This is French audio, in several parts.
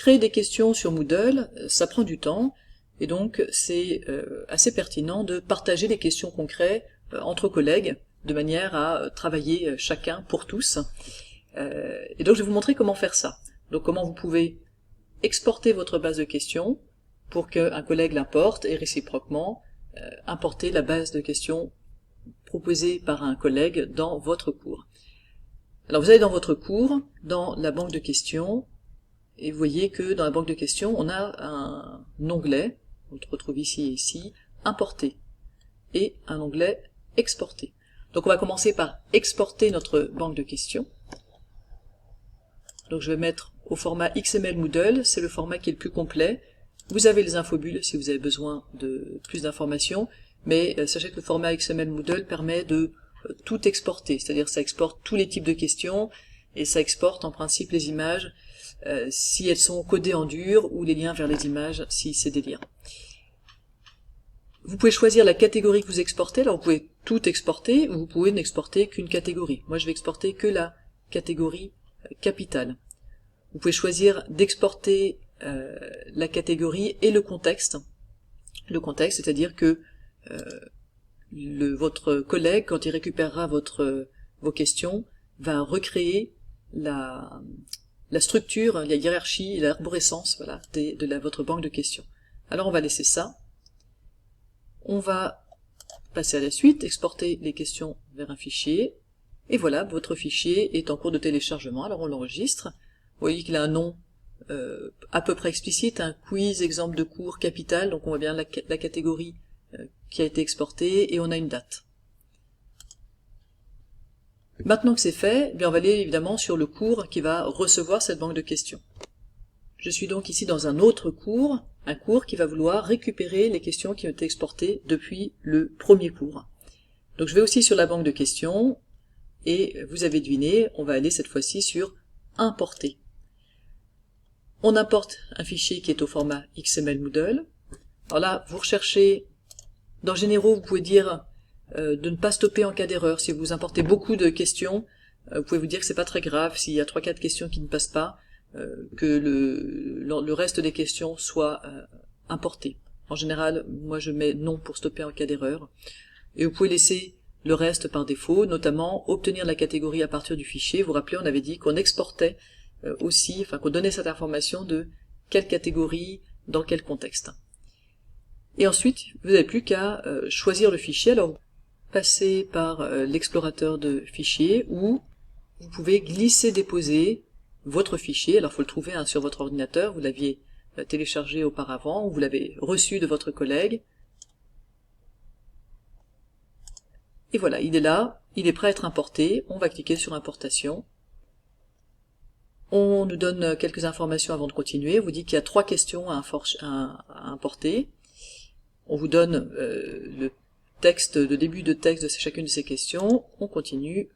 créer des questions sur Moodle, ça prend du temps, et donc c'est assez pertinent de partager des questions concrètes entre collègues, de manière à travailler chacun pour tous. Et donc je vais vous montrer comment faire ça. Donc comment vous pouvez exporter votre base de questions pour qu'un collègue l'importe, et réciproquement importer la base de questions proposée par un collègue dans votre cours. Alors vous allez dans votre cours, dans la banque de questions, et vous voyez que dans la banque de questions, on a un onglet, on le retrouve ici et ici, importer, et un onglet exporter. Donc on va commencer par exporter notre banque de questions. Donc je vais mettre au format XML Moodle, c'est le format qui est le plus complet. Vous avez les infobulles si vous avez besoin de plus d'informations, mais sachez que le format XML Moodle permet de tout exporter, c'est-à-dire ça exporte tous les types de questions, et ça exporte en principe les images si elles sont codées en dur, ou les liens vers les images si c'est des liens. Vous pouvez choisir la catégorie que vous exportez, alors vous pouvez tout exporter, ou vous pouvez n'exporter qu'une catégorie. Moi je vais exporter que la catégorie capitale. Vous pouvez choisir d'exporter la catégorie et le contexte. Le contexte, c'est-à-dire que votre collègue, quand il récupérera vos questions, va recréer la structure, la hiérarchie, l'arborescence, voilà, votre banque de questions. Alors on va laisser ça. On va passer à la suite, exporter les questions vers un fichier, et voilà, votre fichier est en cours de téléchargement, alors on l'enregistre. Vous voyez qu'il a un nom à peu près explicite, un quiz, exemple de cours, capital, donc on voit bien la catégorie qui a été exportée, et on a une date. Maintenant que c'est fait, bien on va aller évidemment sur le cours qui va recevoir cette banque de questions. Je suis donc ici dans un autre cours, un cours qui va vouloir récupérer les questions qui ont été exportées depuis le premier cours. Donc je vais aussi sur la banque de questions, et vous avez deviné, on va aller cette fois-ci sur importer. On importe un fichier qui est au format XML Moodle. Alors là, vous recherchez, dans Généraux, vous pouvez dire de ne pas stopper en cas d'erreur. Si vous importez beaucoup de questions, vous pouvez vous dire que c'est pas très grave s'il y a 3-4 questions qui ne passent pas, que le reste des questions soit importé. En général, moi je mets non pour stopper en cas d'erreur. Et vous pouvez laisser le reste par défaut, notamment obtenir la catégorie à partir du fichier. Vous vous rappelez, on avait dit qu'on exportait aussi, enfin qu'on donnait cette information de quelle catégorie, dans quel contexte. Et ensuite, vous n'avez plus qu'à choisir le fichier. Alors, passez par l'explorateur de fichiers, où vous pouvez glisser-déposer votre fichier. Alors, il faut le trouver sur votre ordinateur. Vous l'aviez téléchargé auparavant, ou vous l'avez reçu de votre collègue. Et voilà, il est là, il est prêt à être importé. On va cliquer sur importation. On nous donne quelques informations avant de continuer. On vous dit qu'il y a 3 questions à importer. On vous donne le début de texte de chacune de ces questions. On continue.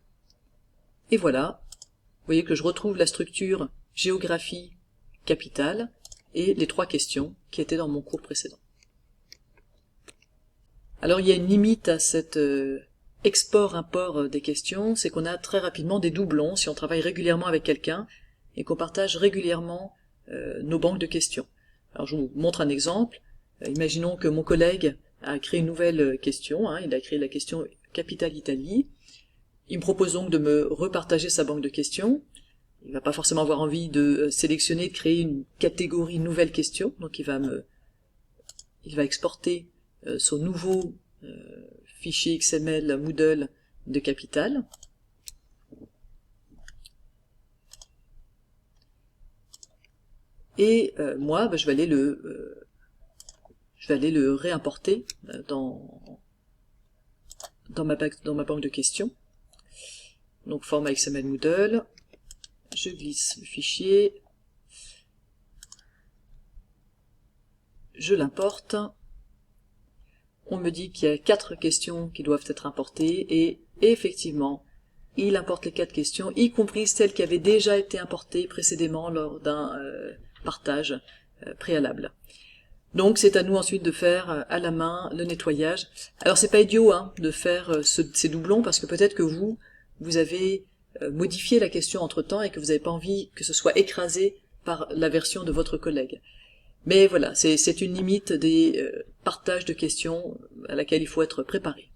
Et voilà. Vous voyez que je retrouve la structure géographie capitale et les 3 questions qui étaient dans mon cours précédent. Alors il y a une limite à cet export-import des questions, c'est qu'on a très rapidement des doublons si on travaille régulièrement avec quelqu'un et qu'on partage régulièrement nos banques de questions. Alors je vous montre un exemple. Imaginons que mon collègue a créé une nouvelle question, il a créé la question Capitale Italie. Il me propose donc de me repartager sa banque de questions. Il va pas forcément avoir envie de sélectionner, de créer une catégorie nouvelle question, donc il va exporter son nouveau fichier XML Moodle de Capitale. Et moi, je vais aller le réimporter dans ma banque de questions. Donc format XML Moodle, je glisse le fichier, je l'importe. On me dit qu'il y a 4 questions qui doivent être importées, et effectivement, il importe les 4 questions, y compris celles qui avaient déjà été importées précédemment lors d'un partage préalable. Donc c'est à nous ensuite de faire à la main le nettoyage. Alors c'est pas idiot de faire ces doublons, parce que peut-être que vous avez modifié la question entre temps et que vous n'avez pas envie que ce soit écrasé par la version de votre collègue. Mais voilà, c'est une limite des partages de questions à laquelle il faut être préparé.